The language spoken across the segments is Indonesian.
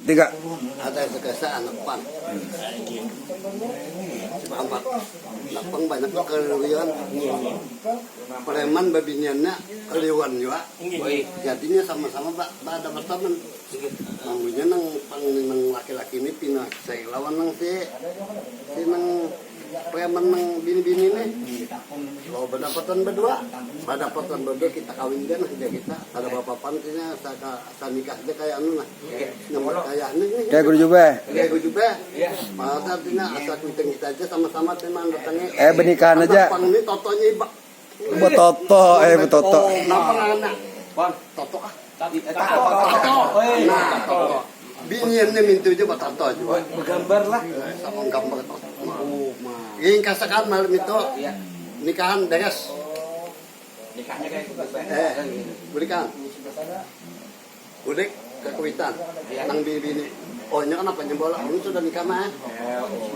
Tiga. Ada sekasa anak pang. Anak pang banyak keliuan. Preman babiniannya keliuan juga. Jadinya sama-sama ada berteman. Namanya nang laki-laki ini pindah saya lawan nang si nang preman nang bini-bini nih. Kalau berdapatan berdua kita kawin dia nah kita ada bapak pantinya saya nikah dia kayak anu lah. Kayak anu nih. Kayak guru juga. Kayak guru juga. Maksudnya artinya asal kita aja sama-sama teman datangnya. Benikahan aja. Pang ini totonya ibak. Betoto, betoto. Kenapa anak? Toto ah. Toto. Nah, toto. Biniannya minta aja buat toto juga. Bergambar lah. Sama gambar toto. Ini kasakan malam itu nikahan beres. Nikahnya kayak Berikan. Udik ke Kuitan. Nang bini. Oh, ini kenapa nyembola? Orang sudah nikah mah.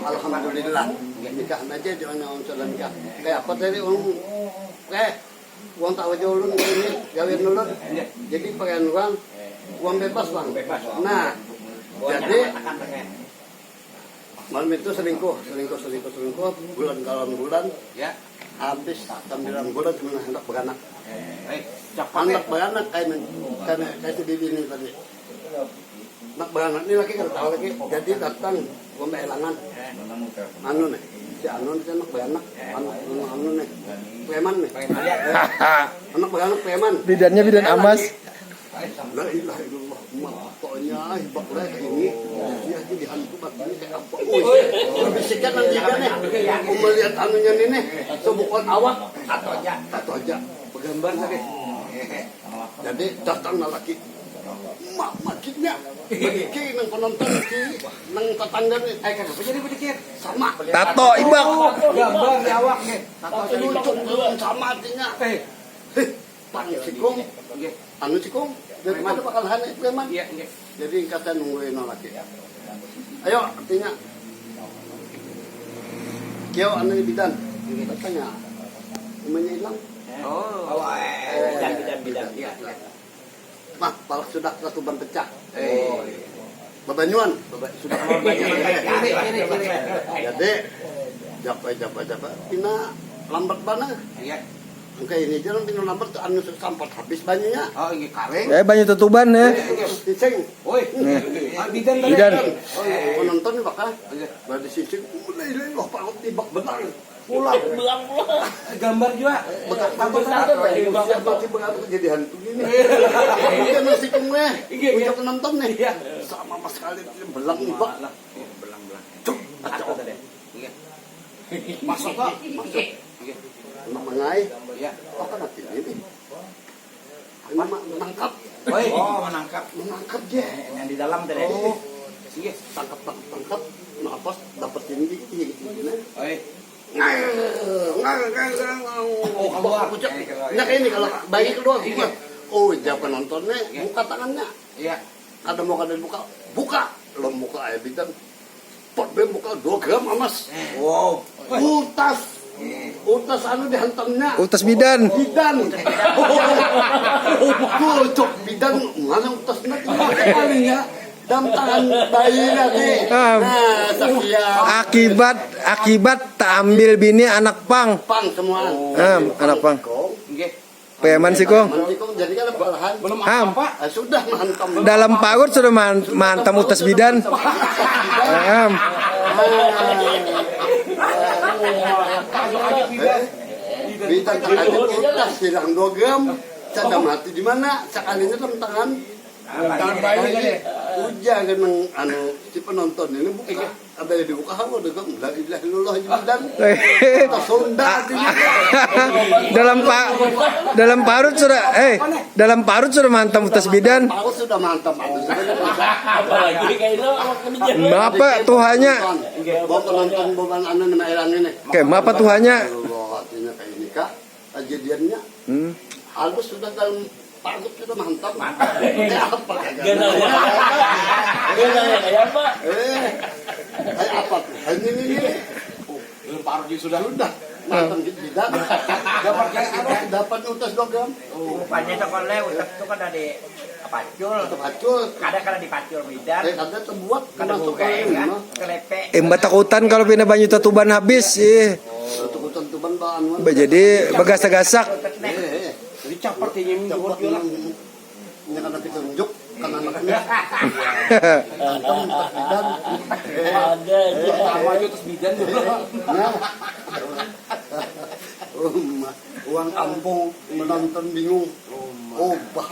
Alhamdulillah. Nikah aja jangan orang sudah nikah. Kayak apa tadi orang uang tak wajah ulun ini gawin ulun. Jadi pakaian uang bebas bang. Nah, jadi malam itu selingkuh bulan ya habis 9 bulan cuma hendak beranak. Anak beranak kayak si bibi ini tadi. Nak beranak ini lagi kan tahu lagi. Jadi datang gua melangan. Anu nih, si Anu nih anak beranak. Anu nih, preman nih. Anak beranak preman. Bidannya bidan amas. La ilaha illallah. Pokoknya hibak lah ini. Dia jadi hantu batnya kayak apa? Bisikan nanti kan nih. Aku melihat anunya ini nih. Sebukon awak. Tato aja. Bergambar lagi. Jadi datang laki. Mak makinnya. Bagi nang penonton nang tetangga nih. Kenapa jadi begitu? Sama. Tato ibak. Gambar di awak nih. Tato lucu sama artinya. Pan sikung. Anu sikung. Dari mana bakal hane preman? Iya. Jadi kata nungguin lagi. Ayo artinya. Kyo anu di bidan. Katanya. Umenya hilang. Oh. Bidan. Iya. Mah, palak sudah ketuban pecah. Babanyuan, sudah jadi japa. Pina lambat bana. Iya. Angka ini jalan pina lambat tuh anu sampat habis banyunya. Oh, ini kareng. Banyak tutuban ya. Sising. Oi. Bidan. Oh, penonton bakal. Berarti sising. Mulai loh Pak tibak benar. Pulang. Gambar juga. Masih berapa jadi hantu gini. Dia masih kemwe. Ucap penonton nih. Sama mas sekali belang ibak. Belang. Cuk. Masuk kok. Masuk. Enak mengai. Iya. Oh kan hati ini. Menangkap. Menangkap dia. Yang di dalam tadi. Oh. Iya, tangkap. Napas dapetin gini. Oi. Keluar. Nah ini kalau bayi keluar. Oh, jawab penontonnya buka tangannya. Iya. Ada mau kada buka. Lo buka aja bidan. Pot bem buka 2 gram amas. Wow. Utas anu dihantamnya. Utas bidan. Cok bidan mana utasnya kalinya. Dam tangan bayi lagi. Nah, sekian. Akibat tak ambil bini anak pang. Pang semua. Anak pang. Nggih. Peman sih kong. Jadi kan balahan. Belum apa? Sudah mantap. Dalam pagut sudah mantam utas bidan. Bidan tangan utas hilang 2 gram. Saya mati di mana? Sekalinya tangan bayi. Ujar kan anu si penonton ini buka ada yang dibuka hawa dengan la ilaha illallah dan Sunda dalam parut sudah mantap utas bidan. Parut sudah mantap apalagi kayak itu Apa Tuhannya? Bawa penonton bukan anu nama elang ini. Oke, apa Tuhannya? Artinya kayak ini kak kejadiannya halus sudah dalam parut sudah mantap. Kayak apa? kayak apa? Kayak apa? Ini. Belum parut sudah. Mantap gitu tidak. Dapat utas 2 gram. Rupanya sekolah utak itu kan ada pacul. Tetap hacul. Kada di pacul bidan. Kada terbuat Kada masuk buka ke kan. rumah. Kelepe. Mbak takutan kalau pindah banyu tatuban habis. Tukutan tuban baan. Jadi begasak-gasak. Jadi capar tinya Cepat juga. ini karena kita unjuk kan anaknya. Antam bidan. Ada aja. Sama aja terus bidan juga. Nah. Uang kampung menonton bingung. Ubah.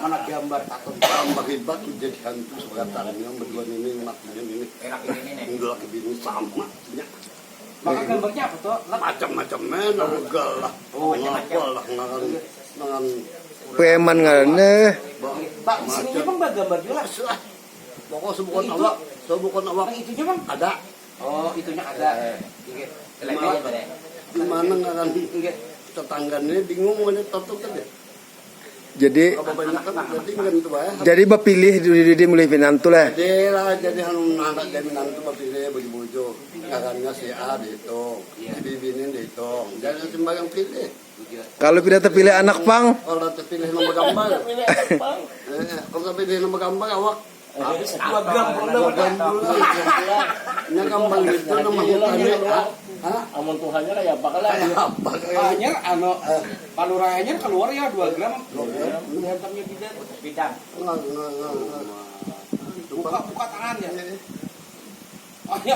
Mana gambar takut. Tambah hebat jadi hantu sebagatnya berdua ini matinya ini. Enak ini nih. Enggak kebini sama. Maka gambarnya apa tuh? Macam-macamnya nagal lah. Ngapal lah nangan Peman ngarannya. Pak, di sini bang gambar juga. Pokok sebukan awak, Yang itunya bang? ada. Oh, itunya ada. Kelepe aja deh. Gimana ngaran tetangganya bingung mana tutup kan ya. Jadi Apa banyak kan jadi kan itu ya. jadi bapilih di mulai pinantu lah. Jadi anu anak jadi nanti pilih bagi bojo. Kakaknya si A dihitung, si bibinin dihitung. Jadi sembarang pilih. Kalau tidak terpilih anak pang, Kalau terpilih nama gambar, kalau terpilih nama gambar awak Habis 2 gram per dua gambar. Ini gambar itu nama hutannya. amun Tuhannya kayak apa kala? Kayak apa? Hanya palurayanya keluar ya 2 gram. Hantamnya bidan. Bidan. Nggak. Buka tangan ya. Oh ya,